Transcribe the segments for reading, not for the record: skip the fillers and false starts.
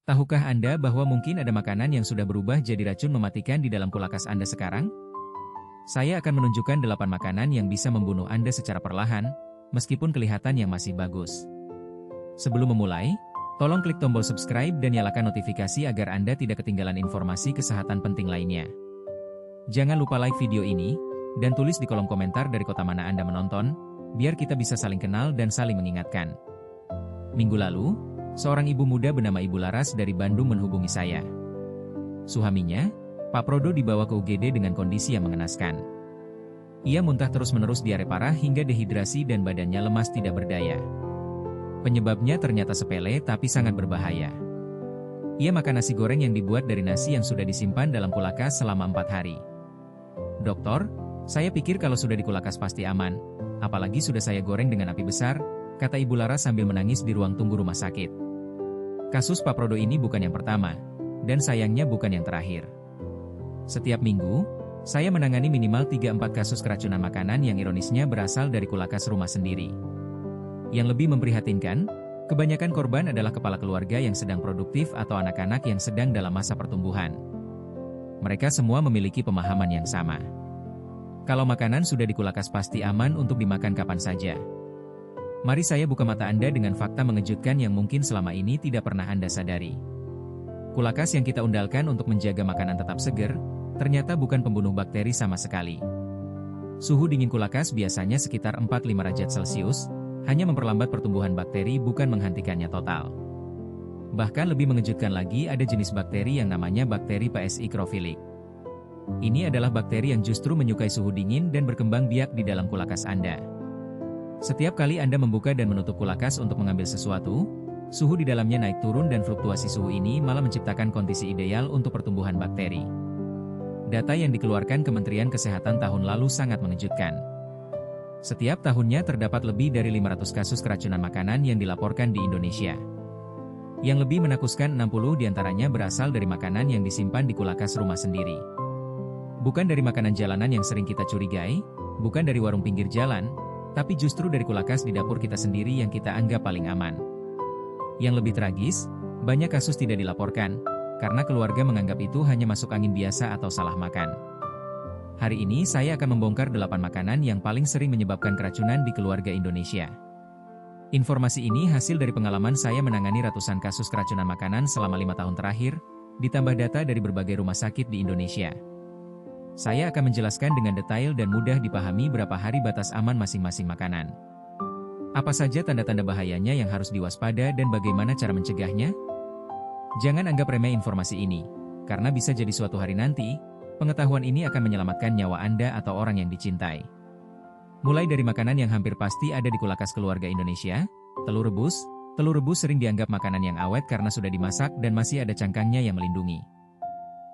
Tahukah Anda bahwa mungkin ada makanan yang sudah berubah jadi racun mematikan di dalam kulkas Anda sekarang? Saya akan menunjukkan 8 makanan yang bisa membunuh Anda secara perlahan, meskipun kelihatan yang masih bagus. Sebelum memulai, tolong klik tombol subscribe dan nyalakan notifikasi agar Anda tidak ketinggalan informasi kesehatan penting lainnya. Jangan lupa like video ini, dan tulis di kolom komentar dari kota mana Anda menonton, biar kita bisa saling kenal dan saling mengingatkan. Minggu lalu, seorang ibu muda bernama Ibu Laras dari Bandung menghubungi saya. Suaminya, Pak Prodo, dibawa ke UGD dengan kondisi yang mengenaskan. Ia muntah terus-menerus, diare parah hingga dehidrasi dan badannya lemas tidak berdaya. Penyebabnya ternyata sepele tapi sangat berbahaya. Ia makan nasi goreng yang dibuat dari nasi yang sudah disimpan dalam kulkas selama 4 hari. Dokter, saya pikir kalau sudah di kulkas pasti aman, apalagi sudah saya goreng dengan api besar, kata Ibu Laras sambil menangis di ruang tunggu rumah sakit. Kasus Pak Prodo ini bukan yang pertama, dan sayangnya bukan yang terakhir. Setiap minggu, saya menangani minimal 3-4 kasus keracunan makanan yang ironisnya berasal dari kulkas rumah sendiri. Yang lebih memprihatinkan, kebanyakan korban adalah kepala keluarga yang sedang produktif atau anak-anak yang sedang dalam masa pertumbuhan. Mereka semua memiliki pemahaman yang sama. Kalau makanan sudah di kulkas pasti aman untuk dimakan kapan saja. Mari saya buka mata Anda dengan fakta mengejutkan yang mungkin selama ini tidak pernah Anda sadari. Kulkas yang kita undalkan untuk menjaga makanan tetap segar, ternyata bukan pembunuh bakteri sama sekali. Suhu dingin kulkas biasanya sekitar 45 derajat Celcius, hanya memperlambat pertumbuhan bakteri bukan menghentikannya total. Bahkan lebih mengejutkan lagi, ada jenis bakteri yang namanya bakteri PSI Crofilic. Ini adalah bakteri yang justru menyukai suhu dingin dan berkembang biak di dalam kulkas Anda. Setiap kali Anda membuka dan menutup kulkas untuk mengambil sesuatu, suhu di dalamnya naik turun dan fluktuasi suhu ini malah menciptakan kondisi ideal untuk pertumbuhan bakteri. Data yang dikeluarkan Kementerian Kesehatan tahun lalu sangat mengejutkan. Setiap tahunnya terdapat lebih dari 500 kasus keracunan makanan yang dilaporkan di Indonesia. Yang lebih menakutkan, 60 diantaranya berasal dari makanan yang disimpan di kulkas rumah sendiri. Bukan dari makanan jalanan yang sering kita curigai, bukan dari warung pinggir jalan, tapi justru dari kulkas di dapur kita sendiri yang kita anggap paling aman. Yang lebih tragis, banyak kasus tidak dilaporkan, karena keluarga menganggap itu hanya masuk angin biasa atau salah makan. Hari ini saya akan membongkar 8 makanan yang paling sering menyebabkan keracunan di keluarga Indonesia. Informasi ini hasil dari pengalaman saya menangani ratusan kasus keracunan makanan selama 5 tahun terakhir, ditambah data dari berbagai rumah sakit di Indonesia. Saya akan menjelaskan dengan detail dan mudah dipahami berapa hari batas aman masing-masing makanan. Apa saja tanda-tanda bahayanya yang harus diwaspada dan bagaimana cara mencegahnya? Jangan anggap remeh informasi ini, karena bisa jadi suatu hari nanti, pengetahuan ini akan menyelamatkan nyawa Anda atau orang yang dicintai. Mulai dari makanan yang hampir pasti ada di kulkas keluarga Indonesia, telur rebus. Telur rebus sering dianggap makanan yang awet karena sudah dimasak dan masih ada cangkangnya yang melindungi.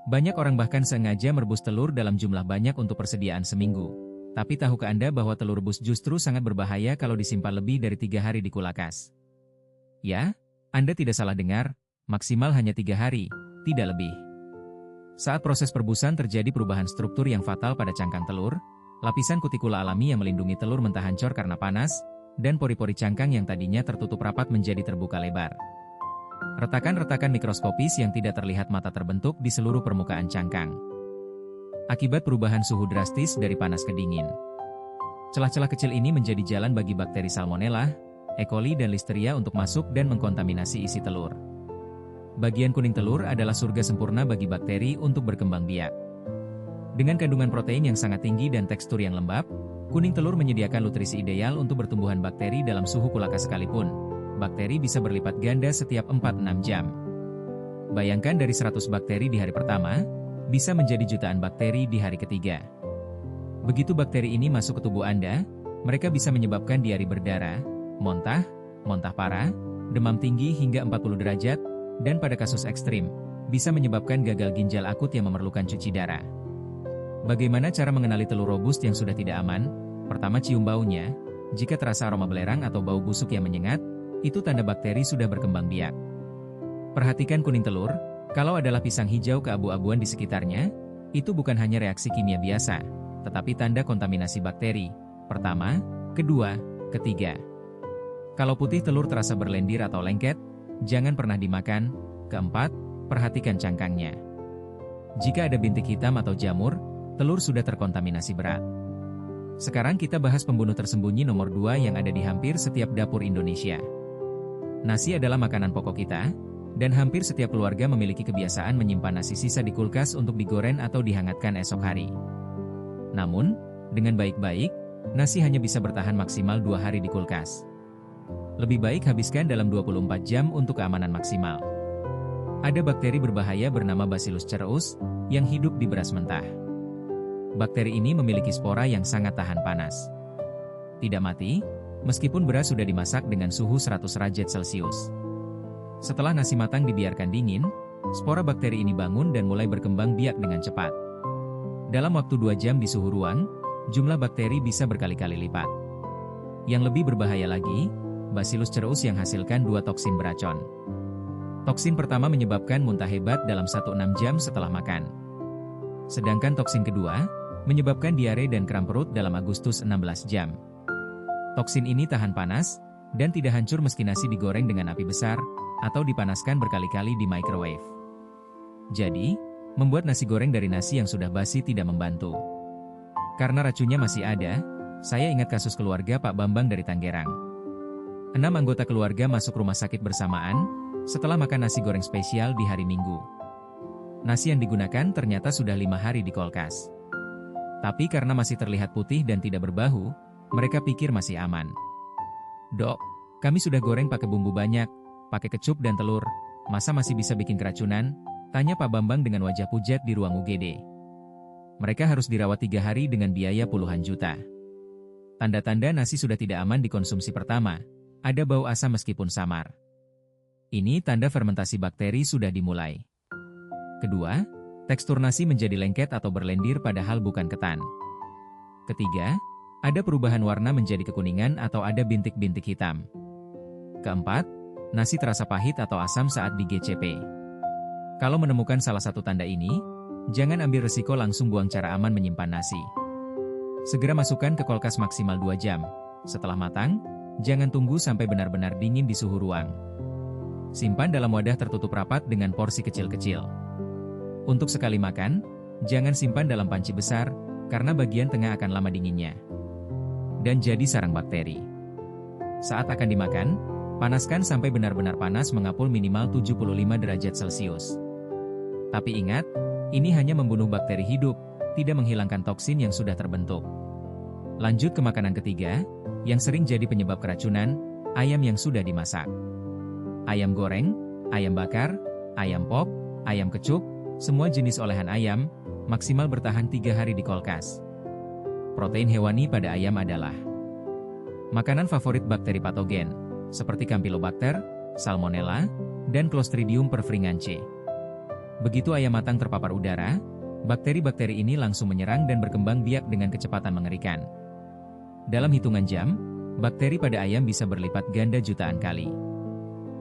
Banyak orang bahkan sengaja merebus telur dalam jumlah banyak untuk persediaan seminggu. Tapi tahukah Anda bahwa telur rebus justru sangat berbahaya kalau disimpan lebih dari 3 hari di kulkas? Ya, Anda tidak salah dengar, maksimal hanya 3 hari, tidak lebih. Saat proses perebusan terjadi perubahan struktur yang fatal pada cangkang telur, lapisan kutikula alami yang melindungi telur mentah hancur karena panas, dan pori-pori cangkang yang tadinya tertutup rapat menjadi terbuka lebar. Retakan-retakan mikroskopis yang tidak terlihat mata terbentuk di seluruh permukaan cangkang. Akibat perubahan suhu drastis dari panas ke dingin. Celah-celah kecil ini menjadi jalan bagi bakteri Salmonella, E. coli dan Listeria untuk masuk dan mengkontaminasi isi telur. Bagian kuning telur adalah surga sempurna bagi bakteri untuk berkembang biak. Dengan kandungan protein yang sangat tinggi dan tekstur yang lembab, kuning telur menyediakan nutrisi ideal untuk pertumbuhan bakteri dalam suhu kulkas sekalipun. Bakteri bisa berlipat ganda setiap 4-6 jam. Bayangkan dari 100 bakteri di hari pertama, bisa menjadi jutaan bakteri di hari ketiga. Begitu bakteri ini masuk ke tubuh Anda, mereka bisa menyebabkan diare berdarah, muntah parah, demam tinggi hingga 40 derajat, dan pada kasus ekstrim, bisa menyebabkan gagal ginjal akut yang memerlukan cuci darah. Bagaimana cara mengenali telur robust yang sudah tidak aman? Pertama, cium baunya. Jika terasa aroma belerang atau bau busuk yang menyengat, itu tanda bakteri sudah berkembang biak. Perhatikan kuning telur, kalau adalah pisang hijau keabu-abuan di sekitarnya, itu bukan hanya reaksi kimia biasa, tetapi tanda kontaminasi bakteri. Pertama, kedua, ketiga. Kalau putih telur terasa berlendir atau lengket, jangan pernah dimakan, Keempat, perhatikan cangkangnya. Jika ada bintik hitam atau jamur, telur sudah terkontaminasi berat. Sekarang kita bahas pembunuh tersembunyi nomor 2 yang ada di hampir setiap dapur Indonesia. Nasi adalah makanan pokok kita, dan hampir setiap keluarga memiliki kebiasaan menyimpan nasi sisa di kulkas untuk digoreng atau dihangatkan esok hari. Namun, dengan baik-baik, nasi hanya bisa bertahan maksimal 2 hari di kulkas. Lebih baik habiskan dalam 24 jam untuk keamanan maksimal. Ada bakteri berbahaya bernama Bacillus cereus, yang hidup di beras mentah. Bakteri ini memiliki spora yang sangat tahan panas. Tidak mati, meskipun beras sudah dimasak dengan suhu 100 derajat Celcius. Setelah nasi matang dibiarkan dingin, spora bakteri ini bangun dan mulai berkembang biak dengan cepat. Dalam waktu 2 jam di suhu ruang, jumlah bakteri bisa berkali-kali lipat. Yang lebih berbahaya lagi, Bacillus cereus yang hasilkan 2 toksin beracun. Toksin pertama menyebabkan muntah hebat dalam 1-6 jam setelah makan. Sedangkan toksin kedua, menyebabkan diare dan kram perut dalam Agustus 16 jam. Toksin ini tahan panas, dan tidak hancur meski nasi digoreng dengan api besar, atau dipanaskan berkali-kali di microwave. Jadi, membuat nasi goreng dari nasi yang sudah basi tidak membantu. Karena racunnya masih ada, saya ingat kasus keluarga Pak Bambang dari Tangerang. 6 anggota keluarga masuk rumah sakit bersamaan, setelah makan nasi goreng spesial di hari Minggu. Nasi yang digunakan ternyata sudah 5 hari di kulkas. Tapi karena masih terlihat putih dan tidak berbau, mereka pikir masih aman. "Dok, kami sudah goreng pakai bumbu banyak, pakai kecup dan telur, masa masih bisa bikin keracunan?" tanya Pak Bambang dengan wajah pucat di ruang UGD. Mereka harus dirawat 3 hari dengan biaya puluhan juta. Tanda-tanda nasi sudah tidak aman dikonsumsi pertama, ada bau asam meskipun samar. Ini tanda fermentasi bakteri sudah dimulai. Kedua, tekstur nasi menjadi lengket atau berlendir padahal bukan ketan. Ketiga, ada perubahan warna menjadi kekuningan atau ada bintik-bintik hitam. Keempat, nasi terasa pahit atau asam saat di-GCP. Kalau menemukan salah satu tanda ini, jangan ambil resiko langsung buang. Cara aman menyimpan nasi. Segera masukkan ke kulkas maksimal 2 jam. Setelah matang, jangan tunggu sampai benar-benar dingin di suhu ruang. Simpan dalam wadah tertutup rapat dengan porsi kecil-kecil. Untuk sekali makan, jangan simpan dalam panci besar, karena bagian tengah akan lama dinginnya. Dan jadi sarang bakteri. Saat akan dimakan, panaskan sampai benar-benar panas mengapul minimal 75 derajat Celcius. Tapi ingat, ini hanya membunuh bakteri hidup, tidak menghilangkan toksin yang sudah terbentuk. Lanjut ke makanan ketiga, yang sering jadi penyebab keracunan, ayam yang sudah dimasak. Ayam goreng, ayam bakar, ayam pop, ayam kecup, semua jenis olahan ayam, maksimal bertahan 3 hari di kulkas. Protein hewani pada ayam adalah makanan favorit bakteri patogen, seperti Campylobacter, Salmonella, dan Clostridium perfringense. Begitu ayam matang terpapar udara, bakteri-bakteri ini langsung menyerang dan berkembang biak dengan kecepatan mengerikan. Dalam hitungan jam, bakteri pada ayam bisa berlipat ganda jutaan kali.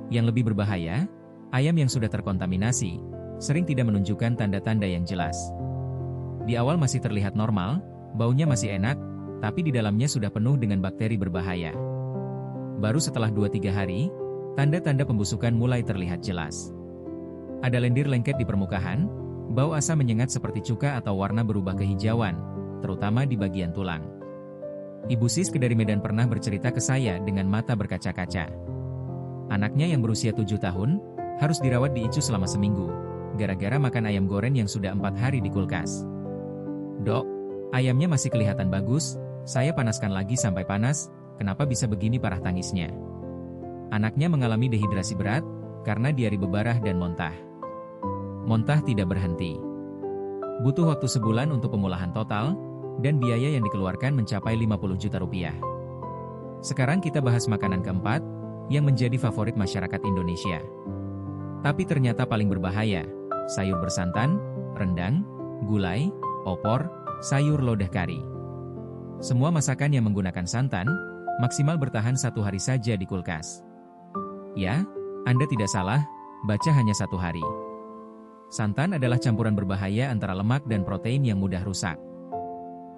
Yang lebih berbahaya, ayam yang sudah terkontaminasi, sering tidak menunjukkan tanda-tanda yang jelas. Di awal masih terlihat normal, baunya masih enak, tapi di dalamnya sudah penuh dengan bakteri berbahaya. Baru setelah 2-3 hari, tanda-tanda pembusukan mulai terlihat jelas. Ada lendir lengket di permukaan, bau asam menyengat seperti cuka atau warna berubah kehijauan, terutama di bagian tulang. Ibu Sisk dari Medan pernah bercerita ke saya dengan mata berkaca-kaca. Anaknya yang berusia 7 tahun, harus dirawat di ICU selama seminggu, gara-gara makan ayam goreng yang sudah 4 hari di kulkas. "Dok, ayamnya masih kelihatan bagus, saya panaskan lagi sampai panas, kenapa bisa begini?" parah tangisnya. Anaknya mengalami dehidrasi berat, karena diare bebarah dan muntah. Muntah tidak berhenti. Butuh waktu sebulan untuk pemulahan total, dan biaya yang dikeluarkan mencapai 50 juta rupiah. Sekarang kita bahas makanan keempat, yang menjadi favorit masyarakat Indonesia. Tapi ternyata paling berbahaya, sayur bersantan, rendang, gulai, opor, sayur lodeh kari. Semua masakan yang menggunakan santan, maksimal bertahan 1 hari saja di kulkas. Ya, Anda tidak salah, baca hanya 1 hari. Santan adalah campuran berbahaya antara lemak dan protein yang mudah rusak.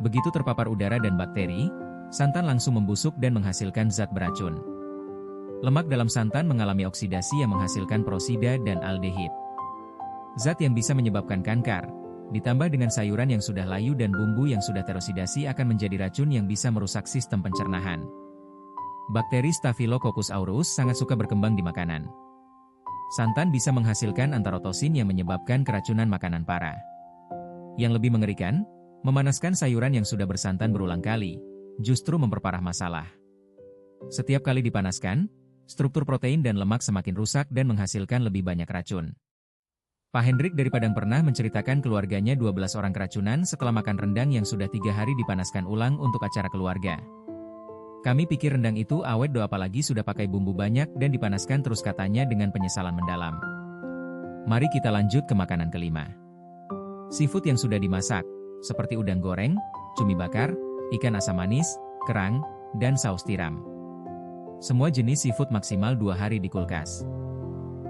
Begitu terpapar udara dan bakteri, santan langsung membusuk dan menghasilkan zat beracun. Lemak dalam santan mengalami oksidasi yang menghasilkan prosida dan aldehid. Zat yang bisa menyebabkan kanker, ditambah dengan sayuran yang sudah layu dan bumbu yang sudah teroksidasi akan menjadi racun yang bisa merusak sistem pencernaan. Bakteri Staphylococcus aureus sangat suka berkembang di makanan. Santan bisa menghasilkan antarotosin yang menyebabkan keracunan makanan parah. Yang lebih mengerikan, memanaskan sayuran yang sudah bersantan berulang kali, justru memperparah masalah. Setiap kali dipanaskan, struktur protein dan lemak semakin rusak dan menghasilkan lebih banyak racun. Pak Hendrik dari Padang pernah menceritakan keluarganya 12 orang keracunan setelah makan rendang yang sudah 3 hari dipanaskan ulang untuk acara keluarga. Kami pikir rendang itu awet apalagi sudah pakai bumbu banyak dan dipanaskan terus katanya dengan penyesalan mendalam. Mari kita lanjut ke makanan kelima. Seafood yang sudah dimasak, seperti udang goreng, cumi bakar, ikan asam manis, kerang, dan saus tiram. Semua jenis seafood maksimal 2 hari di kulkas.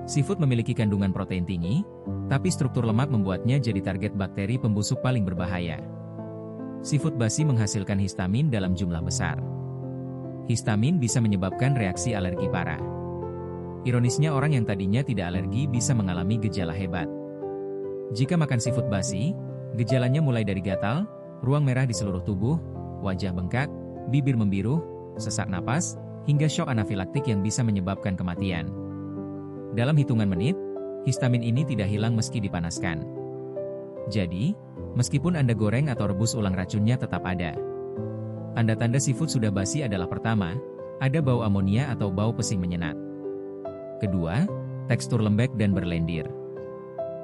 Seafood memiliki kandungan protein tinggi, tapi struktur lemak membuatnya jadi target bakteri pembusuk paling berbahaya. Seafood basi menghasilkan histamin dalam jumlah besar. Histamin bisa menyebabkan reaksi alergi parah. Ironisnya orang yang tadinya tidak alergi bisa mengalami gejala hebat. Jika makan seafood basi, gejalanya mulai dari gatal, ruang merah di seluruh tubuh, wajah bengkak, bibir membiru, sesak napas, hingga syok anafilaktik yang bisa menyebabkan kematian. Dalam hitungan menit, histamin ini tidak hilang meski dipanaskan. Jadi, meskipun Anda goreng atau rebus ulang racunnya tetap ada. Tanda-tanda seafood sudah basi adalah pertama, ada bau amonia atau bau pesing menyengat. Kedua, tekstur lembek dan berlendir.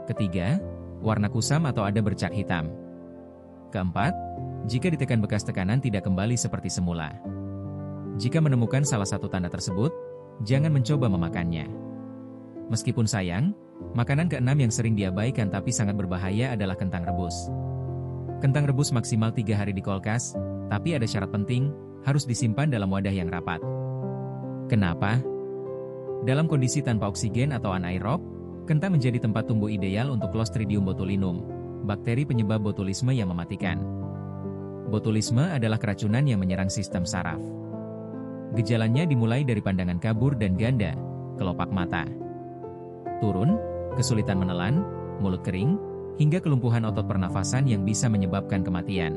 Ketiga, warna kusam atau ada bercak hitam. Keempat, jika ditekan bekas tekanan tidak kembali seperti semula. Jika menemukan salah satu tanda tersebut, jangan mencoba memakannya. Meskipun sayang, makanan keenam yang sering diabaikan tapi sangat berbahaya adalah kentang rebus. Kentang rebus maksimal 3 hari di kulkas, tapi ada syarat penting, harus disimpan dalam wadah yang rapat. Kenapa? Dalam kondisi tanpa oksigen atau anaerob, kentang menjadi tempat tumbuh ideal untuk Clostridium botulinum, bakteri penyebab botulisme yang mematikan. Botulisme adalah keracunan yang menyerang sistem saraf. Gejalanya dimulai dari pandangan kabur dan ganda, kelopak mata turun, kesulitan menelan, mulut kering, hingga kelumpuhan otot pernafasan yang bisa menyebabkan kematian.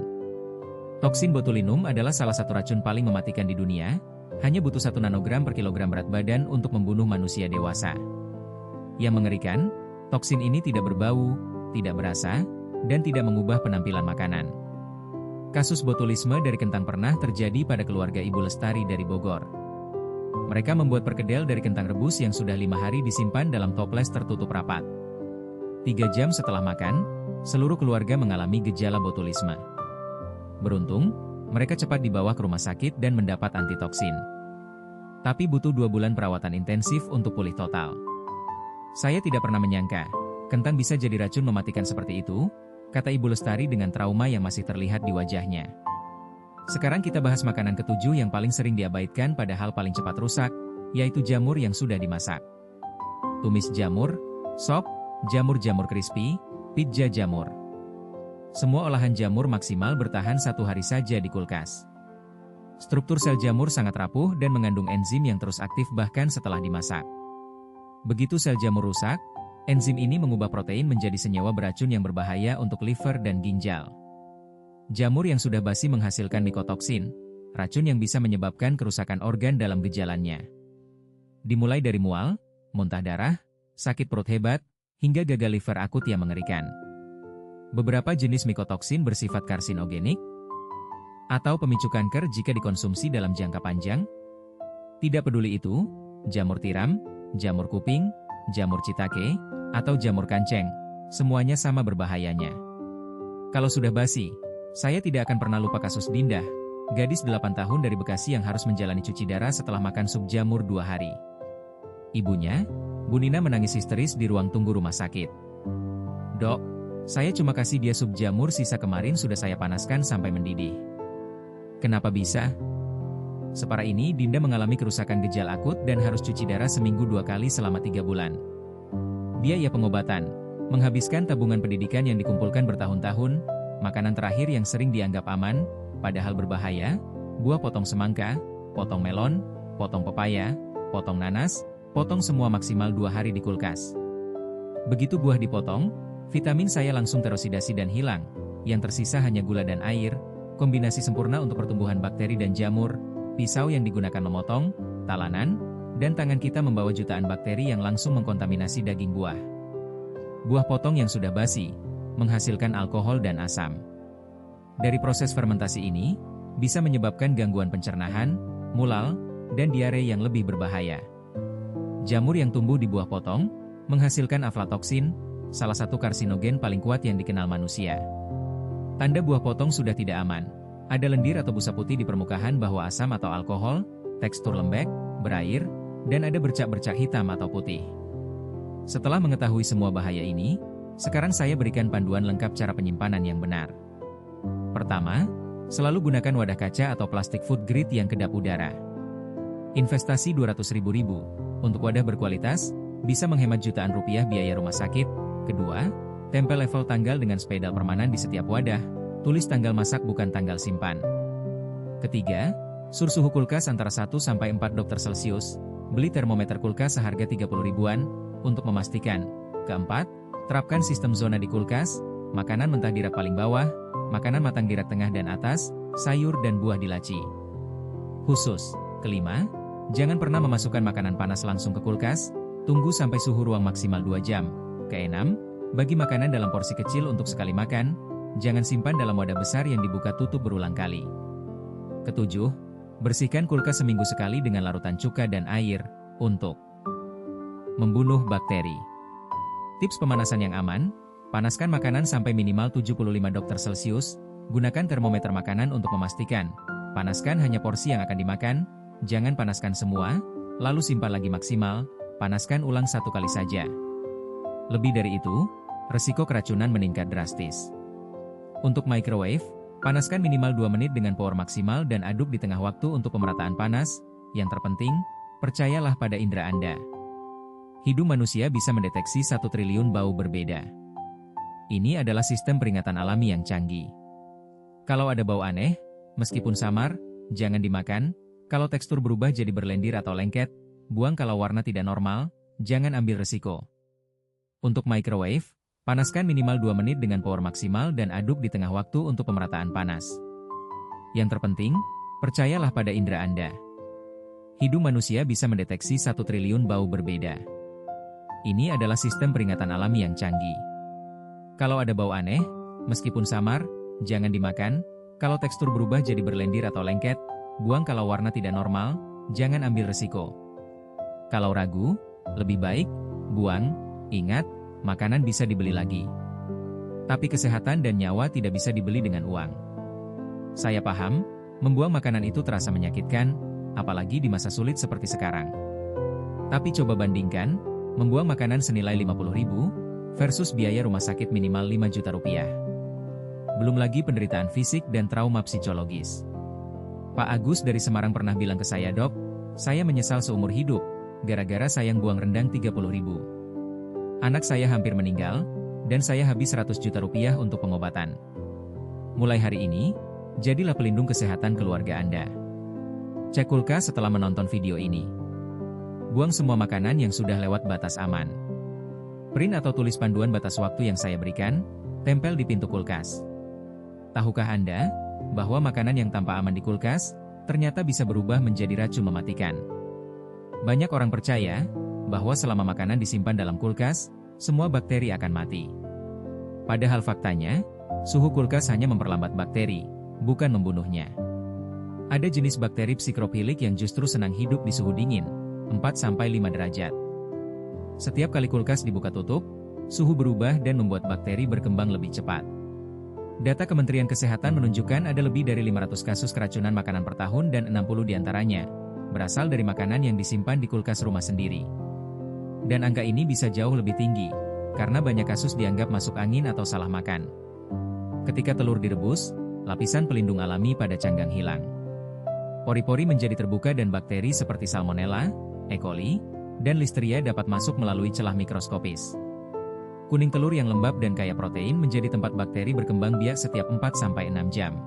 Toksin botulinum adalah salah satu racun paling mematikan di dunia, hanya butuh 1 nanogram per kilogram berat badan untuk membunuh manusia dewasa. Yang mengerikan, toksin ini tidak berbau, tidak berasa, dan tidak mengubah penampilan makanan. Kasus botulisme dari kentang pernah terjadi pada keluarga Ibu Lestari dari Bogor. Mereka membuat perkedel dari kentang rebus yang sudah 5 hari disimpan dalam toples tertutup rapat. 3 jam setelah makan, seluruh keluarga mengalami gejala botulisme. Beruntung, mereka cepat dibawa ke rumah sakit dan mendapat antitoksin. Tapi butuh 2 bulan perawatan intensif untuk pulih total. Saya tidak pernah menyangka, kentang bisa jadi racun mematikan seperti itu, kata Ibu Lestari dengan trauma yang masih terlihat di wajahnya. Sekarang kita bahas makanan ketujuh yang paling sering diabaikan padahal paling cepat rusak, yaitu jamur yang sudah dimasak. Tumis jamur, sop, jamur-jamur crispy, pizza jamur. Semua olahan jamur maksimal bertahan 1 hari saja di kulkas. Struktur sel jamur sangat rapuh dan mengandung enzim yang terus aktif bahkan setelah dimasak. Begitu sel jamur rusak, enzim ini mengubah protein menjadi senyawa beracun yang berbahaya untuk liver dan ginjal. Jamur yang sudah basi menghasilkan mikotoksin, racun yang bisa menyebabkan kerusakan organ dalam gejalanya. Dimulai dari mual, muntah darah, sakit perut hebat, hingga gagal liver akut yang mengerikan. Beberapa jenis mikotoksin bersifat karsinogenik atau pemicu kanker jika dikonsumsi dalam jangka panjang. Tidak peduli itu, jamur tiram, jamur kuping, jamur citake, atau jamur kanceng, semuanya sama berbahayanya. Kalau sudah basi, saya tidak akan pernah lupa kasus Dinda, gadis 8 tahun dari Bekasi yang harus menjalani cuci darah setelah makan sup jamur 2 hari. Ibunya, Bu Nina menangis histeris di ruang tunggu rumah sakit. "Dok, saya cuma kasih dia sup jamur sisa kemarin sudah saya panaskan sampai mendidih." "Kenapa bisa?" Separah ini Dinda mengalami kerusakan ginjal akut dan harus cuci darah seminggu 2 kali selama 3 bulan. Biaya pengobatan, menghabiskan tabungan pendidikan yang dikumpulkan bertahun-tahun, makanan terakhir yang sering dianggap aman, padahal berbahaya, buah potong semangka, potong melon, potong pepaya, potong nanas, potong semua maksimal 2 hari di kulkas. Begitu buah dipotong, vitamin saya langsung teroksidasi dan hilang. Yang tersisa hanya gula dan air, kombinasi sempurna untuk pertumbuhan bakteri dan jamur, pisau yang digunakan memotong, talanan, dan tangan kita membawa jutaan bakteri yang langsung mengkontaminasi daging buah. Buah potong yang sudah basi, menghasilkan alkohol dan asam. Dari proses fermentasi ini, bisa menyebabkan gangguan pencernaan, mual, dan diare yang lebih berbahaya. Jamur yang tumbuh di buah potong, menghasilkan aflatoksin, salah satu karsinogen paling kuat yang dikenal manusia. Tanda buah potong sudah tidak aman. Ada lendir atau busa putih di permukaan bahwa asam atau alkohol, tekstur lembek, berair, dan ada bercak-bercak hitam atau putih. Setelah mengetahui semua bahaya ini, sekarang saya berikan panduan lengkap cara penyimpanan yang benar. Pertama, selalu gunakan wadah kaca atau plastik food grade yang kedap udara. Investasi Rp200.000 untuk wadah berkualitas, bisa menghemat jutaan rupiah biaya rumah sakit. Kedua, tempel level tanggal dengan spidol permanen di setiap wadah, tulis tanggal masak bukan tanggal simpan. Ketiga, suhu kulkas antara 1-4 dokter Celcius, beli termometer kulkas seharga 30 ribuan, untuk memastikan. Keempat, terapkan sistem zona di kulkas, makanan mentah di rak paling bawah, makanan matang di rak tengah dan atas, sayur dan buah di laci. Khusus. Kelima, jangan pernah memasukkan makanan panas langsung ke kulkas, tunggu sampai suhu ruang maksimal 2 jam. Keenam, bagi makanan dalam porsi kecil untuk sekali makan, jangan simpan dalam wadah besar yang dibuka tutup berulang kali. Ketujuh, bersihkan kulkas seminggu sekali dengan larutan cuka dan air, untuk membunuh bakteri. Tips pemanasan yang aman, panaskan makanan sampai minimal 75 dokter Celcius, gunakan termometer makanan untuk memastikan. Panaskan hanya porsi yang akan dimakan, jangan panaskan semua, lalu simpan lagi maksimal, panaskan ulang 1 kali saja. Lebih dari itu, resiko keracunan meningkat drastis. Untuk microwave, panaskan minimal 2 menit dengan power maksimal dan aduk di tengah waktu untuk pemerataan panas. Yang terpenting, percayalah pada indera Anda. Hidung manusia bisa mendeteksi 1 triliun bau berbeda. Ini adalah sistem peringatan alami yang canggih. Kalau ada bau aneh, meskipun samar, jangan dimakan. Kalau tekstur berubah jadi berlendir atau lengket, buang. Kalau warna tidak normal, jangan ambil resiko. Untuk microwave, panaskan minimal 2 menit dengan power maksimal dan aduk di tengah waktu untuk pemerataan panas. Yang terpenting, percayalah pada indera Anda. Hidung manusia bisa mendeteksi 1 triliun bau berbeda. Ini adalah sistem peringatan alami yang canggih. Kalau ada bau aneh, meskipun samar, jangan dimakan. Kalau tekstur berubah jadi berlendir atau lengket, buang. Kalau warna tidak normal, jangan ambil resiko. Kalau ragu, lebih baik buang. Ingat, makanan bisa dibeli lagi. Tapi kesehatan dan nyawa tidak bisa dibeli dengan uang. Saya paham, membuang makanan itu terasa menyakitkan, apalagi di masa sulit seperti sekarang. Tapi coba bandingkan, membuang makanan senilai 50.000 versus biaya rumah sakit minimal 5 juta rupiah. Belum lagi penderitaan fisik dan trauma psikologis. Pak Agus dari Semarang pernah bilang ke saya, "Dok, saya menyesal seumur hidup, gara-gara sayang buang rendang 30.000. Anak saya hampir meninggal, dan saya habis 100 juta rupiah untuk pengobatan. Mulai hari ini, jadilah pelindung kesehatan keluarga Anda." Cek kulkas setelah menonton video ini. Buang semua makanan yang sudah lewat batas aman. Print atau tulis panduan batas waktu yang saya berikan, tempel di pintu kulkas. Tahukah Anda, bahwa makanan yang tanpa aman di kulkas, ternyata bisa berubah menjadi racun mematikan? Banyak orang percaya, bahwa selama makanan disimpan dalam kulkas, semua bakteri akan mati. Padahal faktanya, suhu kulkas hanya memperlambat bakteri, bukan membunuhnya. Ada jenis bakteri psikropilik yang justru senang hidup di suhu dingin, 4-5 derajat. Setiap kali kulkas dibuka tutup, suhu berubah dan membuat bakteri berkembang lebih cepat. Data Kementerian Kesehatan menunjukkan ada lebih dari 500 kasus keracunan makanan per tahun dan 60 diantaranya berasal dari makanan yang disimpan di kulkas rumah sendiri. Dan angka ini bisa jauh lebih tinggi, karena banyak kasus dianggap masuk angin atau salah makan. Ketika telur direbus, lapisan pelindung alami pada canggang hilang. Pori-pori menjadi terbuka dan bakteri seperti Salmonella, E. coli, dan Listeria dapat masuk melalui celah mikroskopis. Kuning telur yang lembab dan kaya protein menjadi tempat bakteri berkembang biak setiap 4-6 jam.